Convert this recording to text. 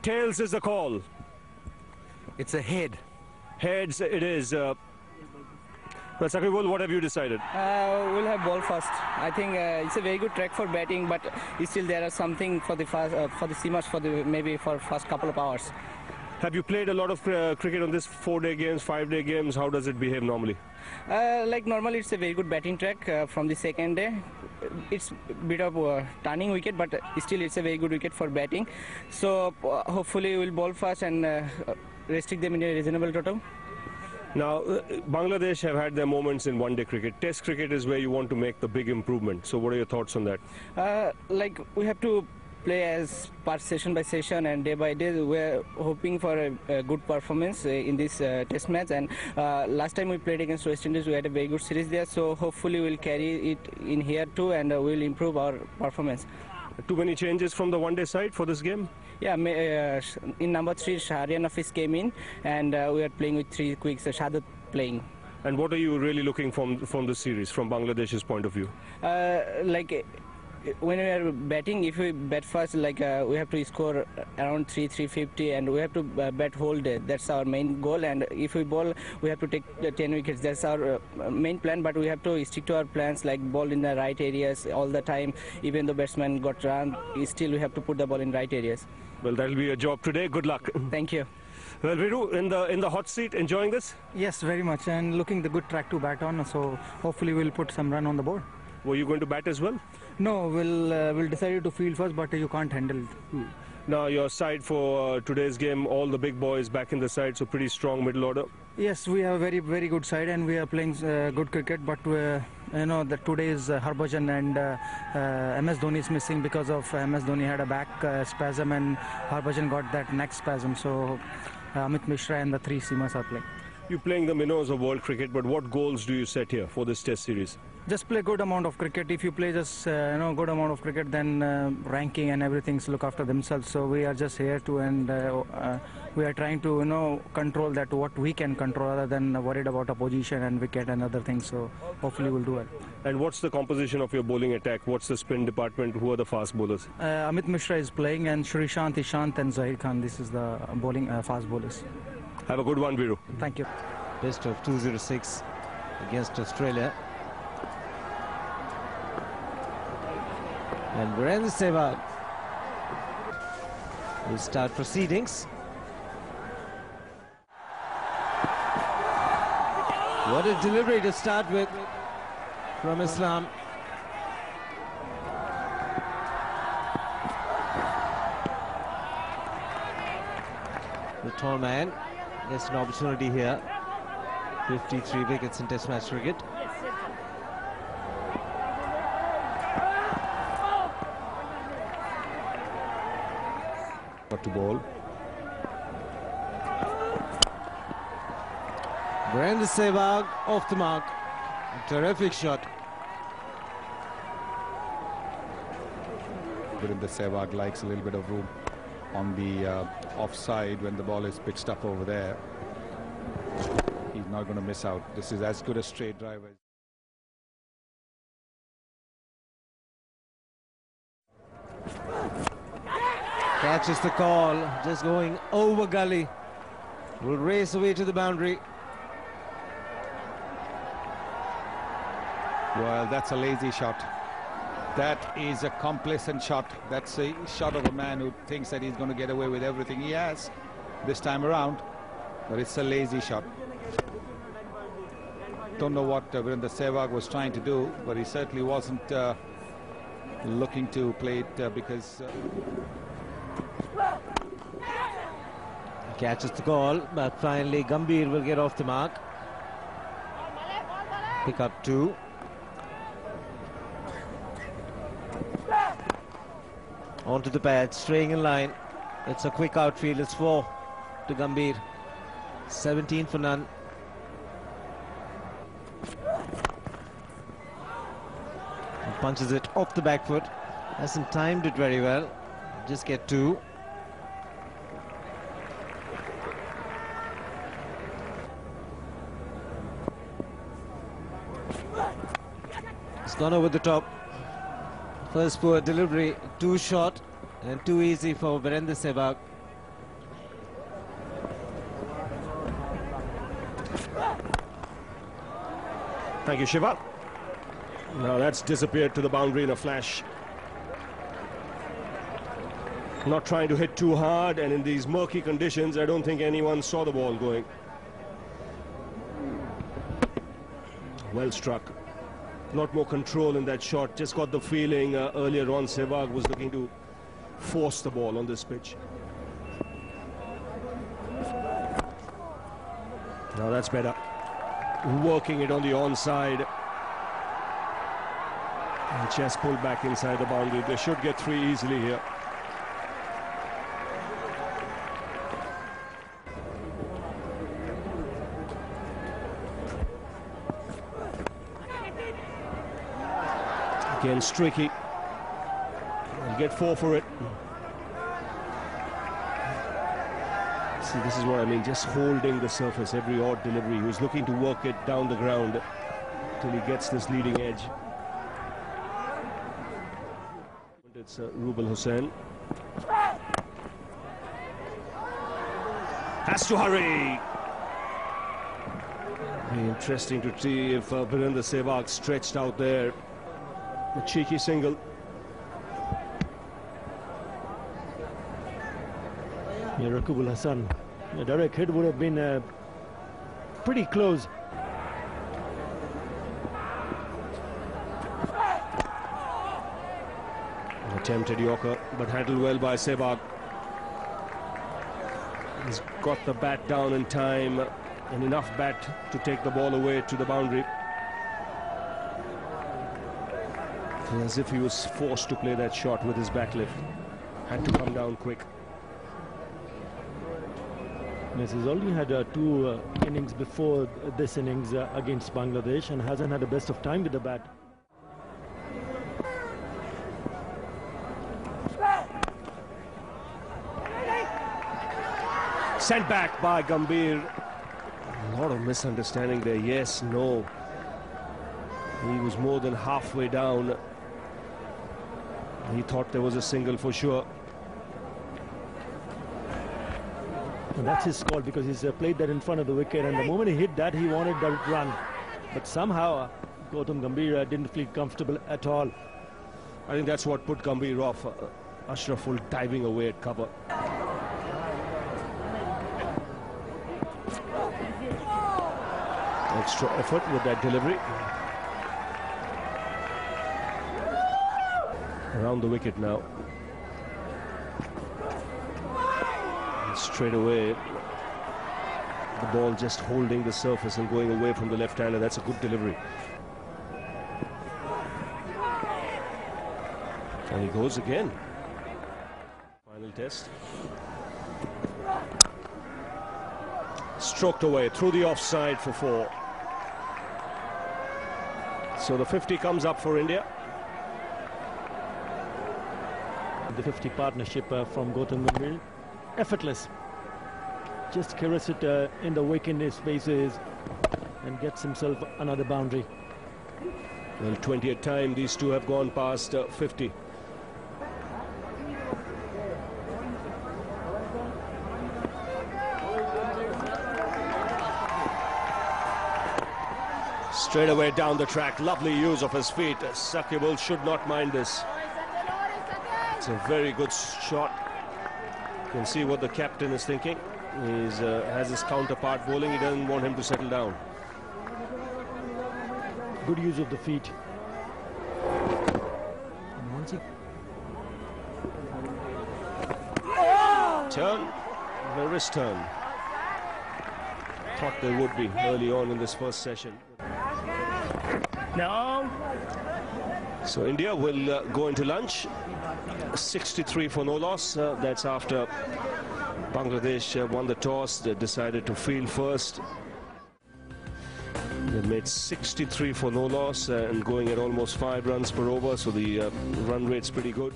Tails is the call. It's a head. Heads it is. Well, Sakibul, what have you decided? We'll have ball first. I think it's a very good track for batting, but still there are something for the seamers maybe for first couple of hours. Have you played a lot of cricket on this 4-day games, 5-day games? How does it behave normally? Like normally it's a very good batting track from the second day. It's a bit of a turning wicket, but still it's a very good wicket for batting. So hopefully we'll bowl fast and restrict them in a reasonable total. Now, Bangladesh have had their moments in one-day cricket. Test cricket is where you want to make the big improvement. So what are your thoughts on that? Like we have to play as part session by session and day by day. We're hoping for a good performance in this test match, and last time we played against West Indies we had a very good series there, so hopefully we'll carry it in here too, and we'll improve our performance. Too many changes from the one-day side for this game? Yeah, in number 3 Shahrian Hafiz came in, and we are playing with 3 quicks, Shadat playing. And what are you really looking from the series, from Bangladesh's point of view? When we are batting, if we bat first, we have to score around 350, and we have to bat whole day. That's our main goal. And if we bowl, we have to take 10 wickets. That's our main plan. But we have to stick to our plans, like ball in the right areas all the time. Even though batsman got run, still we have to put the ball in right areas. Well, that'll be your job today. Good luck. Thank you. Well, Viru, in the hot seat, enjoying this? Yes, very much, and looking the good track to bat on. So hopefully we'll put some run on the board. Were you going to bat as well? No, we'll decide to field first, but you can't handle it. Now your side for today's game, all the big boys back in the side, so pretty strong middle order. Yes, we have a very, very good side, and we are playing good cricket, but you know that today's Harbhajan and MS Dhoni is missing because of MS Dhoni had a back spasm, and Harbhajan got that neck spasm, so Amit Mishra and the 3 seamers are playing. You're playing the minnows of world cricket, but what goals do you set here for this test series? Just play good amount of cricket. If you play just good amount of cricket, then ranking and everything look after themselves. So we are just here to, and we are trying to control that what we can control, rather than worried about opposition and wicket and other things. So hopefully we'll do well. And what's the composition of your bowling attack? What's the spin department? Who are the fast bowlers? Amit Mishra is playing, and Shrishant, Ishant and Zahir Khan. This is the bowling fast bowlers. Have a good one, Viru. Thank you. Best of 206 against Australia. And Virendra Sehwag will start proceedings. What a delivery to start with from Islam. The tall man gets an opportunity here. 53 wickets in Test match cricket. Got to bowl. Virendra Sehwag off the mark. A terrific shot. Virendra Sehwag likes a little bit of room on the offside when the ball is pitched up over there. He's not going to miss out. This is as good a straight drive as... Catches the call, just going over gully. Will race away to the boundary. Well, that's a lazy shot. That is a complacent shot. That's a shot of a man who thinks that he's going to get away with everything he has this time around. But it's a lazy shot. Don't know what Virendra Sehwag was trying to do, but he certainly wasn't looking to play it because... Catches the call, but finally Gambhir will get off the mark. Pick up 2. Onto the pad, straying in line. It's a quick outfield, it's 4 to Gambhir. 17 for none. He punches it off the back foot. Hasn't timed it very well. Just get 2. It's gone over the top. First poor delivery, too short. And too easy for Virender Sehwag. Thank you, Shiva. Now that's disappeared to the boundary in a flash. Not trying to hit too hard, and in these murky conditions, I don't think anyone saw the ball going. Well struck. Lot more control in that shot. Just got the feeling earlier on Sehwag was looking to force the ball on this pitch. Now that's better. Working it on the onside. And just pulled back inside the boundary. They should get 3 easily here. Again, Streaky. He'll get 4 for it. See, this is what I mean, just holding the surface, every odd delivery. He was looking to work it down the ground till he gets this leading edge. It's Rubal Hussain. Has to hurry. Very interesting to see if Virender Sehwag stretched out there. A cheeky single. Yeah, Raqubul Hassan. A direct hit would have been pretty close. An attempted Yorker, but handled well by Sehwag. He's got the bat down in time and enough bat to take the ball away to the boundary. As if he was forced to play that shot with his back lift. Had to come down quick. Yes, he's already had 2 innings before this innings against Bangladesh and hasn't had the best of time with the bat. Sent back by Gambhir. A lot of misunderstanding there. Yes, no. He was more than halfway down. He thought there was a single for sure. And that's his call because he's played that in front of the wicket, and the moment he hit that, he wanted that run. But somehow Gautam Gambhir didn't feel comfortable at all. I think that's what put Gambhir off. Ashraful diving away at cover. Extra effort with that delivery. Around the wicket now. And straight away, the ball just holding the surface and going away from the left-hander. That's a good delivery. And he goes again. Final test. Stroked away through the offside for 4. So the 50 comes up for India. The 50 partnership from Gautam Gambhir, effortless. Just carries it in the wicket spaces and gets himself another boundary. Well, 20th time these two have gone past 50. Straight away down the track, lovely use of his feet. Shakib should not mind this. It's a very good shot. You can see what the captain is thinking. He has his counterpart bowling. He doesn't want him to settle down. Good use of the feet. And once he... Turn, the wrist turn. Thought there would be early on in this first session. No. So India will go into lunch. 63 for no loss. That's after Bangladesh won the toss. They decided to field first. They made 63 for no loss and going at almost 5 runs per over. So the run rate's pretty good.